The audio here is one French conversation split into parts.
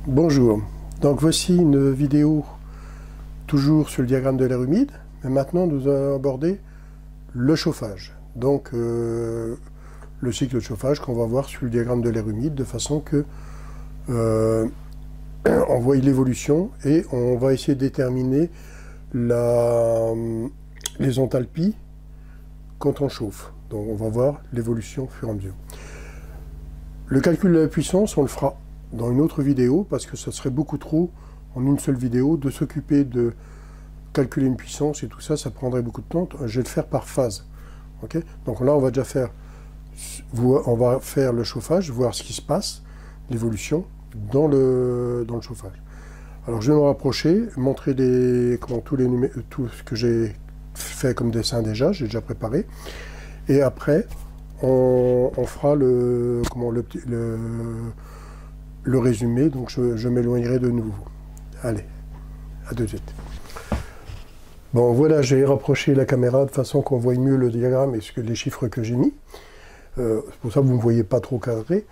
Bonjour, donc voici une vidéo toujours sur le diagramme de l'air humide, mais maintenant nous allons aborder le chauffage. Donc le cycle de chauffage qu'on va voir sur le diagramme de l'air humide, de façon que on voit l'évolution et on va essayer de déterminer les enthalpies quand on chauffe. Donc on va voir l'évolution au fur et à mesure. Le calcul de la puissance, on le fera dans une autre vidéo, parce que ça serait beaucoup trop, en une seule vidéo, de s'occuper de calculer une puissance et tout ça, ça prendrait beaucoup de temps. Je vais le faire par phase. Okay, donc là, on va déjà faire, on va faire le chauffage, voir ce qui se passe, l'évolution dans le chauffage. Alors, je vais me rapprocher, montrer tout ce que j'ai fait comme dessin déjà, j'ai déjà préparé. Et après, on fera le résumé, donc je m'éloignerai de nouveau. Allez, à tout de suite. Bon, voilà, j'ai rapproché la caméra de façon qu'on voie mieux le diagramme et les chiffres que j'ai mis. C'est pour ça que vous ne me voyez pas trop cadré.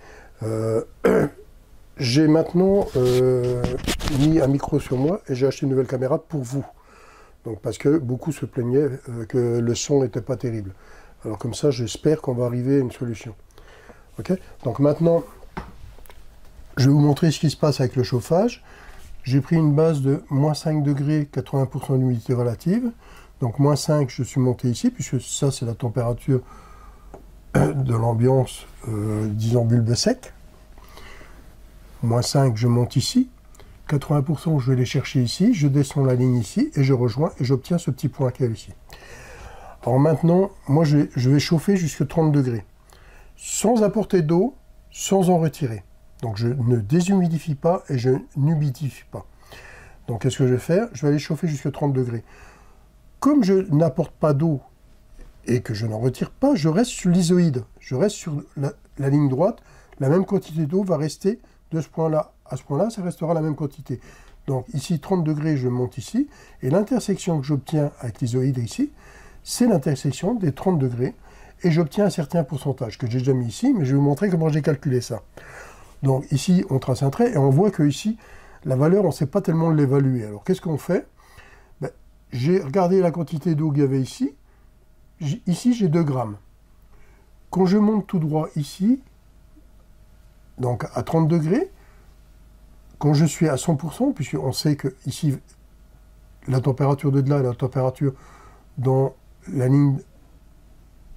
J'ai maintenant mis un micro sur moi et j'ai acheté une nouvelle caméra pour vous. Donc, parce que beaucoup se plaignaient que le son n'était pas terrible. Alors comme ça, j'espère qu'on va arriver à une solution. Okay, donc maintenant, je vais vous montrer ce qui se passe avec le chauffage. J'ai pris une base de moins 5 degrés, 80% d'humidité relative. Donc moins 5, je suis monté ici, puisque ça, c'est la température de l'ambiance, disons bulbe sec. Moins 5, je monte ici. 80%, je vais les chercher ici. Je descends la ligne ici, et je rejoins, et j'obtiens ce petit point qui est ici. Alors maintenant, moi, je vais chauffer jusqu'à 30 degrés. Sans apporter d'eau, sans en retirer. Donc je ne déshumidifie pas et je n'humidifie pas. Donc qu'est-ce que je vais faire? Je vais aller chauffer jusqu'à 30 degrés. Comme je n'apporte pas d'eau et que je n'en retire pas, je reste sur l'isoïde. Je reste sur la ligne droite. La même quantité d'eau va rester de ce point-là à ce point-là, ça restera la même quantité. Donc ici, 30 degrés, je monte ici. Et l'intersection que j'obtiens avec l'isoïde ici, c'est l'intersection des 30 degrés. Et j'obtiens un certain pourcentage que j'ai déjà mis ici, mais je vais vous montrer comment j'ai calculé ça. Donc ici, on trace un trait et on voit que ici, la valeur, on ne sait pas tellement l'évaluer. Alors qu'est-ce qu'on fait? J'ai regardé la quantité d'eau qu'il y avait ici. Ici, j'ai 2 grammes. Quand je monte tout droit ici, donc à 30 degrés, quand je suis à 100%, puisqu'on sait que ici, la température de là et la température dans la ligne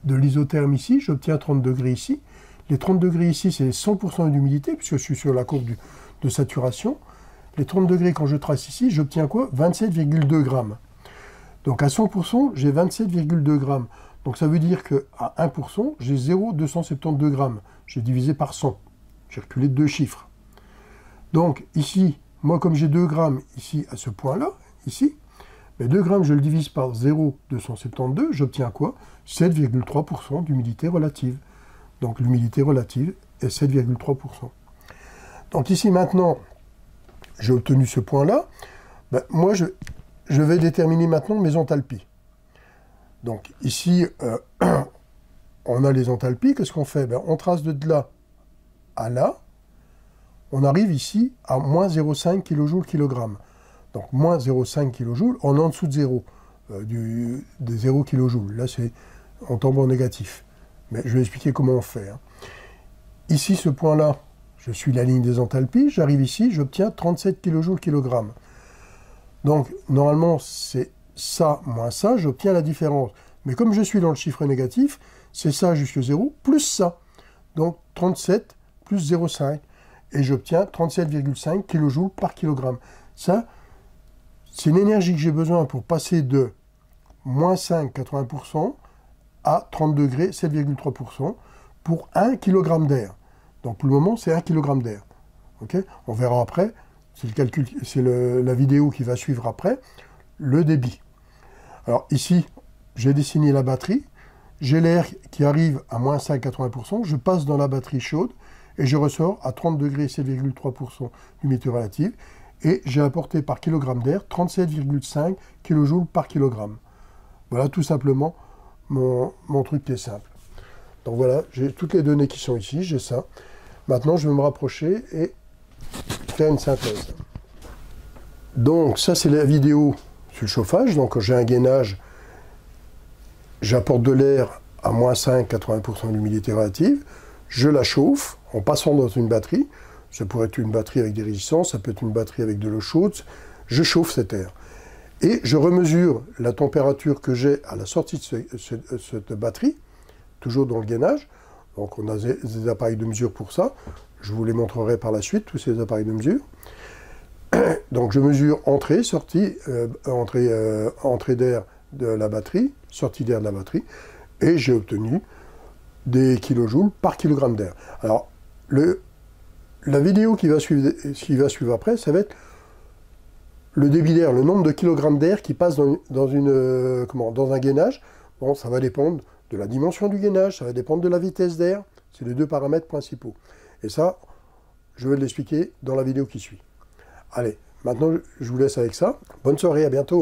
de l'isotherme ici, j'obtiens 30 degrés ici. Les 30 degrés ici, c'est 100% d'humidité, puisque je suis sur la courbe de saturation. Les 30 degrés, quand je trace ici, j'obtiens quoi? 27,2 grammes. Donc à 100%, j'ai 27,2 grammes. Donc ça veut dire qu'à 1%, j'ai 0,272 grammes. J'ai divisé par 100. J'ai reculé de 2 chiffres. Donc ici, moi comme j'ai 2 grammes ici à ce point-là, ici, mais 2 grammes, je le divise par 0,272, j'obtiens quoi? 7,3% d'humidité relative. Donc l'humidité relative est 7,3%. Donc ici maintenant, j'ai obtenu ce point-là. Moi, je vais déterminer maintenant mes enthalpies. Donc ici, on a les enthalpies. Qu'est-ce qu'on fait? On trace de là à là. On arrive ici à moins 0,5 kJ/kg. Donc moins 0,5 kJ, on est en dessous de 0, de 0 kJ. Là, on tombe en négatif. Mais je vais expliquer comment on fait. Ici, ce point-là, je suis la ligne des enthalpies. J'arrive ici, j'obtiens 37 kJ/kg. Donc, normalement, c'est ça moins ça, j'obtiens la différence. Mais comme je suis dans le chiffre négatif, c'est ça jusqu'à 0 plus ça. Donc, 37 plus 0,5. Et j'obtiens 37,5 kJ/kg. Ça, c'est une énergie que j'ai besoin pour passer de moins 5, 80%, à 30 degrés, 7,3%, pour 1 kg d'air. Donc pour le moment, c'est 1 kg d'air. Okay, on verra après, c'est le calcul, c'est la vidéo qui va suivre après, le débit. Alors ici, j'ai dessiné la batterie, j'ai l'air qui arrive à moins 5, 80%, je passe dans la batterie chaude, et je ressors à 30 degrés, 7,3% d'humidité relative, et j'ai apporté par kilogramme d'air 37,5 kJ/kg. Voilà tout simplement mon truc qui est simple. Donc voilà, j'ai toutes les données qui sont ici, j'ai ça. Maintenant, je vais me rapprocher et faire une synthèse. Donc ça c'est la vidéo sur le chauffage. Donc quand j'ai un gainage, j'apporte de l'air à moins 5, 80% d'humidité relative, je la chauffe en passant dans une batterie. Ça pourrait être une batterie avec des résistances, ça peut être une batterie avec de l'eau chaude. Je chauffe cet air. Et je remesure la température que j'ai à la sortie de cette batterie, toujours dans le gainage. Donc on a des appareils de mesure pour ça. Je vous les montrerai par la suite, tous ces appareils de mesure. Donc je mesure entrée, sortie, entrée d'air de la batterie, sortie d'air de la batterie, et j'ai obtenu des kilojoules par kilogramme d'air. Alors, la vidéo qui va suivre après, ça va être le débit d'air, le nombre de kilogrammes d'air qui passe dans un gainage. Bon, ça va dépendre de la dimension du gainage, ça va dépendre de la vitesse d'air. C'est les deux paramètres principaux. Et ça, je vais l'expliquer dans la vidéo qui suit. Allez, maintenant, je vous laisse avec ça. Bonne soirée, à bientôt.